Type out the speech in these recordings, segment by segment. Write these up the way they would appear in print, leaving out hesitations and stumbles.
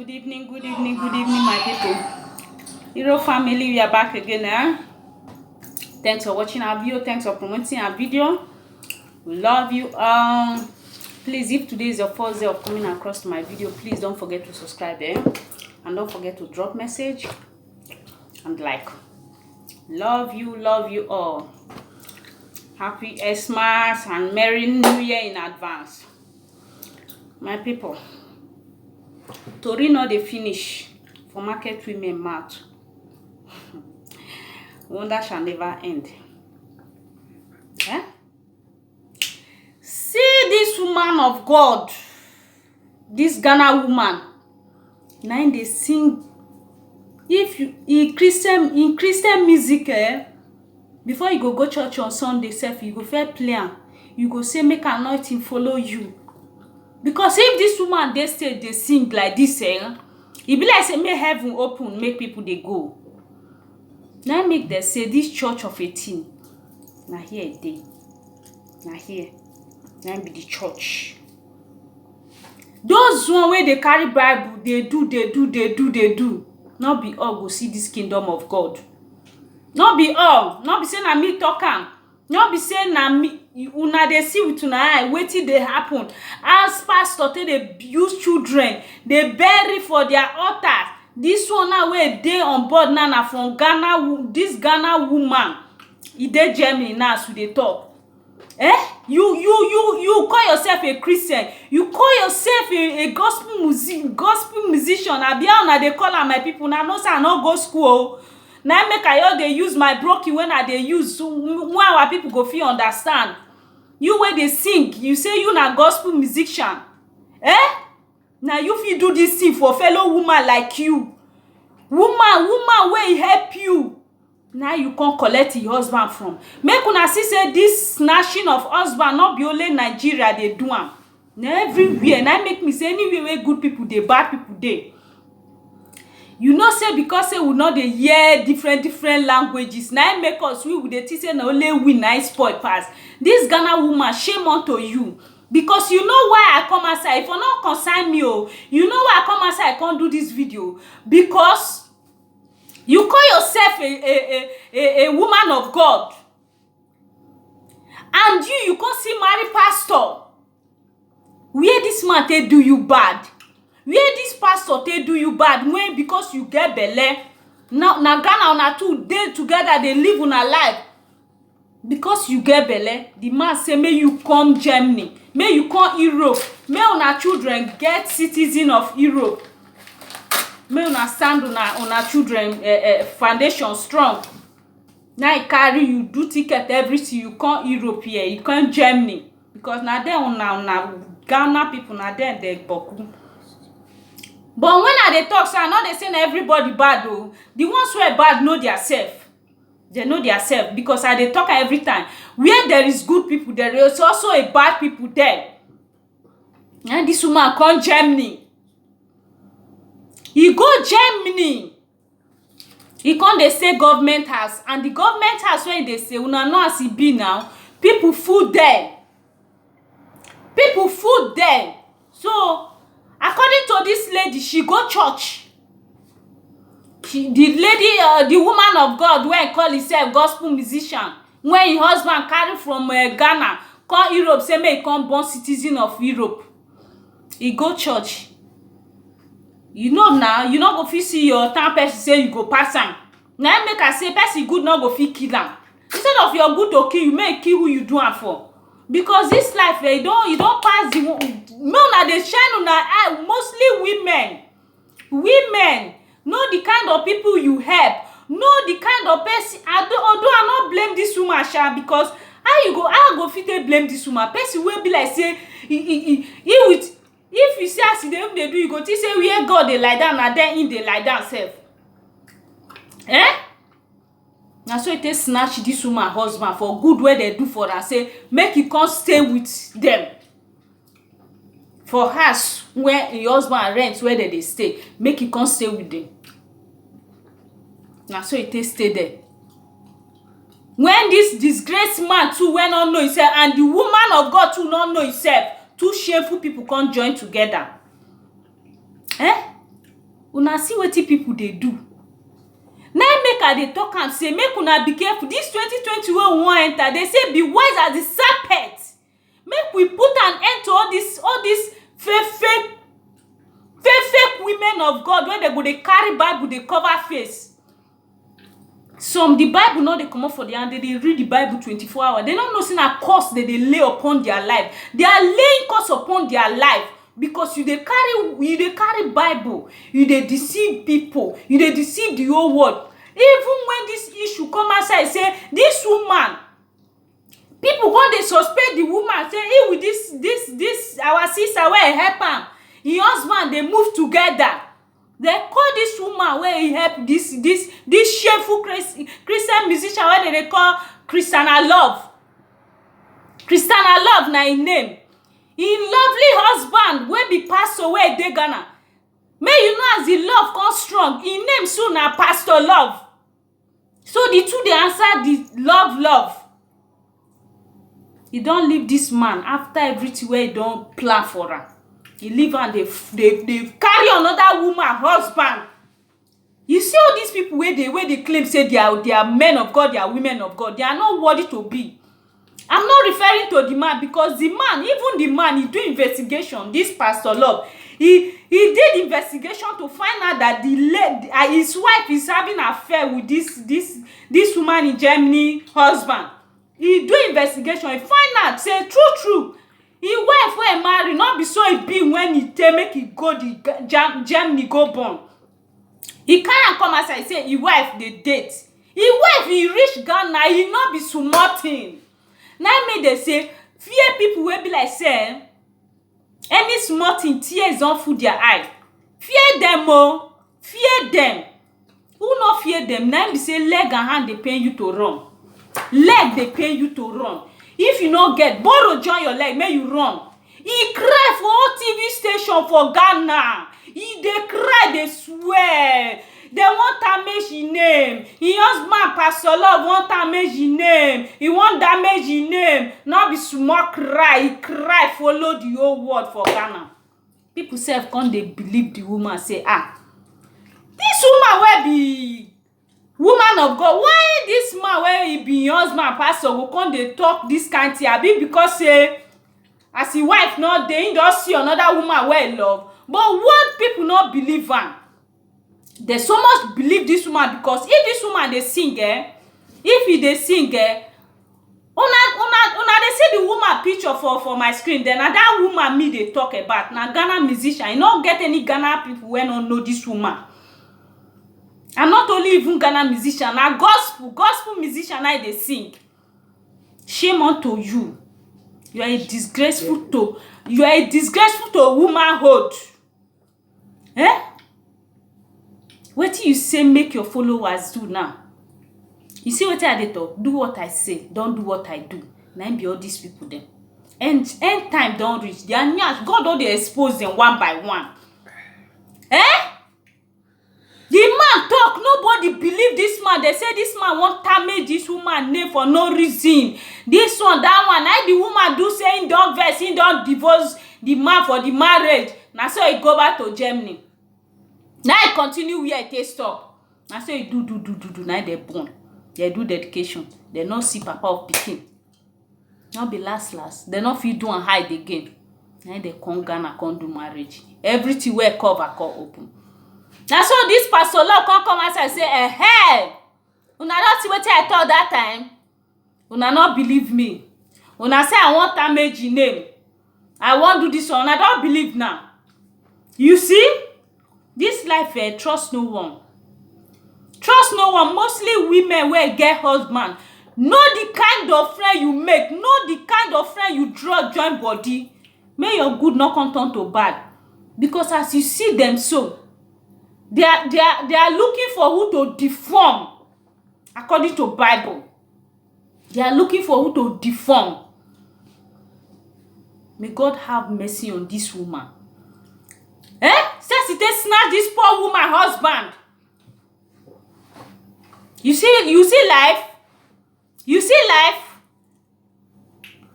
Good evening, my people. Hero family, we are back again. Thanks for watching our video. Thanks for promoting our video. We love you. Please, if today is your first day of coming across my video, please don't forget to subscribe, and don't forget to drop message and like. Love you all. Happy Xmas and Merry New Year in advance, my people. Tori no dey finish for market women mouth. Wonder shall never end. See this woman of God, this Ghana woman. Now they sing. If you in Christian music, before you go church on Sunday, self you go fair play am. You go say make anointing follow you. Because if this woman they say they sing like this, it be like say make heaven open, make people they go. Now make them say this church of 18. Now here they. Now here. Now be the church. Those one where they carry Bible, they do. Not be all go see this kingdom of God. Not be all. Not be saying na me talk am. Not be saying na me. Una dey see with una eye wetin dey happen as pastor take dey use children dey bury for their altar. This one now wey dey on board now na from Ghana. This Ghana woman, e dey Germany now as we dey talk. You call yourself a Christian. You call yourself a gospel musician. Abi how una dey call am, my people? Now no say I no go school. Now make I all dey use my broken when I dey use, so when our people go fit understand. You where they sing, you say you na gospel musician. Now you fit do this thing for fellow woman like you. Woman where he help you. Now you can't collect your husband from. Make una see say this snatching of husband not be only Nigeria they do am. Now everywhere. Now make me say anywhere where good people they bad people they. You know say because say we know they hear different languages. Now make us we would teach say na only we nice spoil pass. This Ghana woman, shame unto you. Because you know why I come outside. If you not consign me, you know why I come outside I can't do this video. Because you call yourself a woman of God. And you can't see marry pastor. Where this man they do you bad? Where this pastor they do you bad? When because you get belle. Now Ghana una two day together they live una life. Because you get belle, the man say may you come Germany, may you come Europe, may una children get citizen of Europe. May una stand una children foundation strong. Now I carry you do ticket everything, you come Europe here, you come Germany. Because now there una Ghana people now there they boku. But when I they talk, so I know they say everybody bad though. The ones who are bad know themselves. They know themselves because I they talk every time. Where there is good people, there is also a bad people there. And this woman come Germany. He go Germany. He come they say government house. And the government house when they say, una know as it be now, people food there. People food there. So according to this lady, she go church. The lady, the woman of God, when call herself gospel musician, when her husband carry from Ghana, come Europe, say may he come born citizen of Europe. He go church. You know now, you not go fit see your town person say you go pass am. Now make I say person good not go fit kill am. Instead of your good to kill, you may kill who you do am for. Because this life, you don't pass the no, they shine on eye. Mostly women know the kind of people you help. Know the kind of person. Although I not blame this woman, because I go fit blame this woman. Person will be like say if you see as they do, you go to say where God they lie down and then in they lie down self. Now so it is snatch this woman husband for good where they do for her. Say make you come stay with them. For house where your husband rents where they stay, make you come stay with them. Now so it is stay there. When this disgraced man too when not know himself and the woman of God too not know himself, two shameful people can't join together. Una see wetin people dey do. Na make I dey talk am say make una be careful. This 2020 wey we wan enter, they say be wise as the serpent. Make we put an end to all this fake women of God wey they go dey carry Bible dey cover face. Some the Bible no dey comot for their hand, they dey read the Bible 24 hours. They no know say na curse they dey lay upon their life. They are laying curse upon their life because you dey carry Bible, you dey deceive people, you dey deceive the whole world. Even when this issue come outside, say this woman, people go dey suspect the woman, say he with this our sister wey help am, him husband dey move together. They call this woman wey he help this shameful Christian musician wey they call Christiana Love. Christiana Love na him name. Him lovely husband wey be pastor wey dey Ghana. May you know as the love come strong, him name soon na Pastor Love. So the two dey answer the love. He don leave this man after everything wey he don plan for am. He leave am, they carry another woman husband. You see all these people where they claim say they are men of God, they are women of God. They are not worthy to be. I'm not referring to the man because the man, even the man, he do investigation. This Pastor Love, he did investigation to find out that his wife is having an affair with this woman in Germany husband. He do investigation. He find out say true. His wife wey marry not be so he be when he take make he go the Germany go born. He carry am come outside say his wife dey date. His wife he reach Ghana, he not be small thing. Now me they say fear people wey be like say any small thing tears don full their eye. Fear them oh, fear them. Who not fear them? Now be say leg and hand they pay you to run. Leg they pay you to run. If you no get, borrow join your leg, may you run. He cry for all TV station for Ghana. He dey cry, they swear. They want damage his name. His husband, Pastor Love, want damage his name. He want damage his name. Not be small cry. He cry, follow the whole world for Ghana. People say, can't they believe the woman say, this woman will be woman of God. Why this man where he be your husband pastor go come dey talk this kind thing? Abi because say as his wife not dey, he just see another woman where he love. But what people not believe am? They so much believe this woman because if this woman dey sing, if he dey sing, una dey see the woman picture for my screen. Then na that woman me dey talk about. Na Ghana musician. You no get any Ghana people wey no know this woman. I'm not only even Ghana musician, na gospel musician I dey sing. Shame unto you. You are a disgraceful to womanhood. What do you say make your followers do now? You see what I dey talk? Do what I say, don't do what I do. Na be all these people them. End time don't reach. They are nyash. God don dey expose them one by one. The man talk, nobody believe this man. They say this man want damage this woman name for no reason. This one, that one. Now the woman do say he don't vex, he don't divorce the man for the marriage. Now so he go back to Germany. Now he continue where he stop. Now so he do. Now they born. They do dedication. They not see papa of pikin. Not be last. They not feel do and hide again. Now they come Ghana, come do marriage. Everything where cover, come open. Now so this Pastor Love come outside and say, una not see what I thought that time. Una not believe me. Una say I want damage in name. I want do this one. I don't believe now. You see? This life, trust no one. Trust no one. Mostly women will get husband. Know the kind of friend you make. Know the kind of friend you draw join body. May your good not come turn to bad. Because as you see them so, they are looking for who to deform according to Bible. They are looking for who to deform. May God have mercy on this woman. Says they snatch this poor woman husband. You see life? You see life?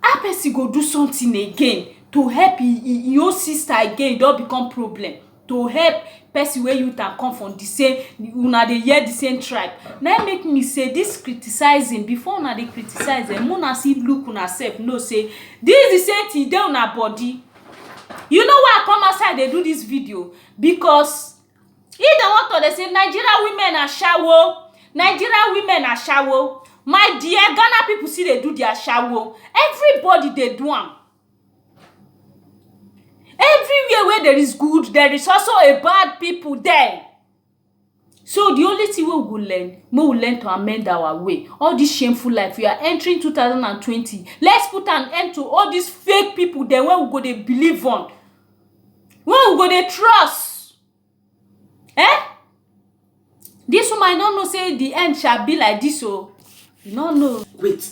How person go do something again to help your sister again, don't become problem. to help person wey youth and come from the same, una dey hear the same tribe. Na make me say this criticizing, before una dey criticize dem, una see look una sef know say this the same thing dey una body. You know why I come outside dey do this video? Because if dem want to dey say Nigeria women are shawo, Nigeria women are shawo, my dear, Ghana people see they do their shawo. Everybody they do am. Everywhere where there is good, there is also a bad people there. So the only thing we will learn to amend our way. All this shameful life, we are entering 2020. Let's put an end to all these fake people there where we go they believe on. Where we go they trust. This woman I don't know say the end shall be like this, so you don't know. Wait.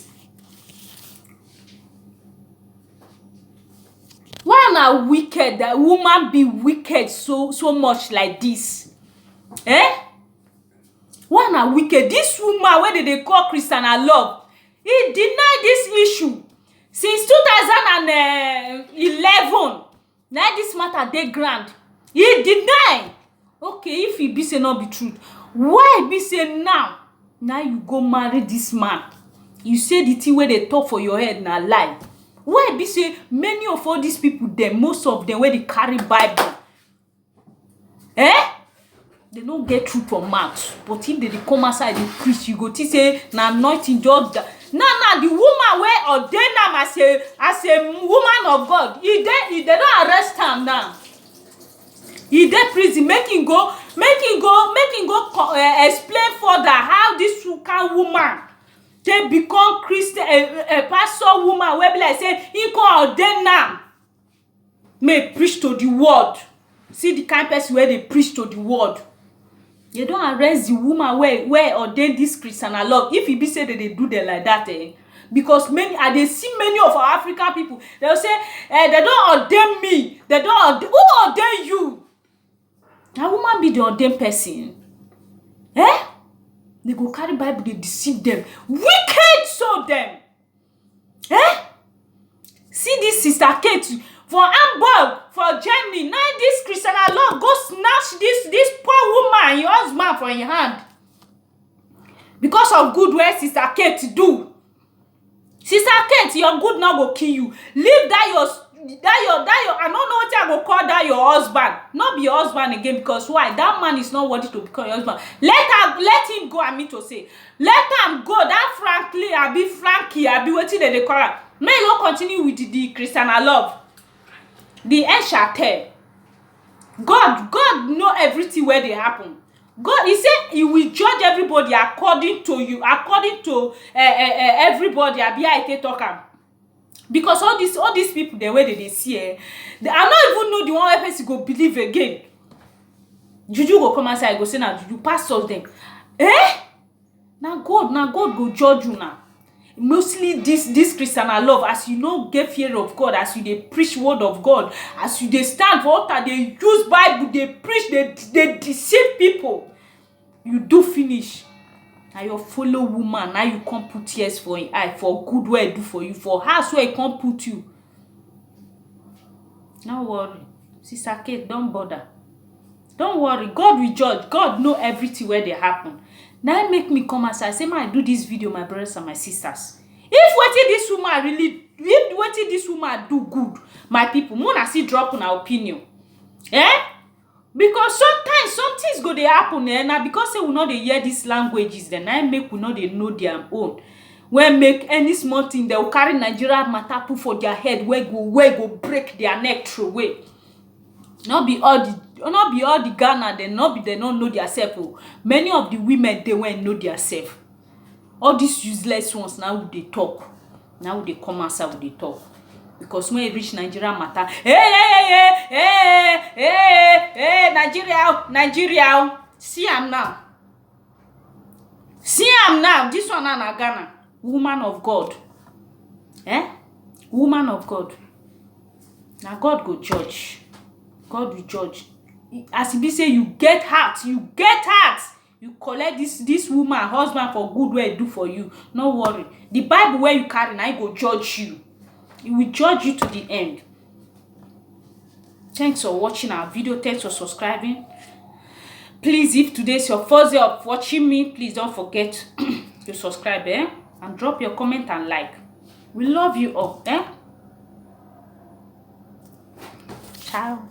Why na wicked? That woman be wicked so much like this? Why na wicked? This woman where they call Christiana Love, he denied this issue since 2011. Now this matter dey grand. He deny. Okay, if he be say not be truth, why be say now you go marry this man? You say the thing where they talk for your head na lie. Why be say many of all these people them, most of them where they carry Bible, they don't get truth from mouth. But if they come outside and preach, you go to say na anointing just that. Now the woman where ordained am as a woman of God, they don't arrest him now. He dey prison, make him go explain further how this kind woman they become Christian, a pastor woman where be like say he can ordain now. May preach to the word. See the kind person where they preach to the word. You don't arrest the woman where ordain this Christiana Love. If he be say that they do them like that, because they see many of our African people, they'll say, they don't ordain me. They don't ordain. Who ordain you? That woman be the ordained person. They go carry Bible, they deceive them. Wicked so them. See this sister Kate for Hamburg, for Germany. Now this Christiana Love go snatch this poor woman, your husband from your hand. Because of good way sister Kate do. Sister Kate, your good now go kill you. Leave that your I don't know what I go call that your husband. Not be your husband again, because why? That man is not worthy to become your husband. Let him go, I mean to say. Let him go. That Frankie, I be waiting that they call her. May you go continue with the Christiana Love. The end shall tell. God know everything where they happen. God, he said he will judge everybody according to you, according to everybody. I be talker. Because all these people, the way they see, I don't even know the one person go believe again. Juju go come outside, go say na Juju pastors them. Now God go judge you now. Mostly this Christiana Love, as you know, get fear of God, as you they preach word of God, as you they stand for altar, they use Bible, they preach, they deceive people. You do finish. Now your fellow woman, now you can't put tears for your eye, for good way do for you, for house where he can't put you. Don't worry. Sister Kate, don't bother. Don't worry. God will judge. God know everything where they happen. Now make me come outside. Say, I do this video, my brothers and my sisters. If what this woman do good, my people, Mona see drop on our opinion. Because sometimes some things go they happen now because they will not they hear these languages, then I make we not they know their own. When make any small thing, they will carry Nigeria matter put for their head, where go break their neck through way. Not be all the Ghana, they don't know their self. Many of the women they won't know their self. All these useless ones now they talk. Now they come outside they talk. Because when you reach Nigeria matter, Nigeria, see am now. This one na Ghana, woman of God. Woman of God. Now God go judge. God will judge. As he be say, you get heart. You collect this woman husband for good way do for you. No worry. The Bible where you carry now, he go judge you. He will judge you to the end. Thanks for watching our video. Thanks for subscribing. Please, if today is your first day of watching me, please don't forget to subscribe, and drop your comment and like. We love you all, Ciao.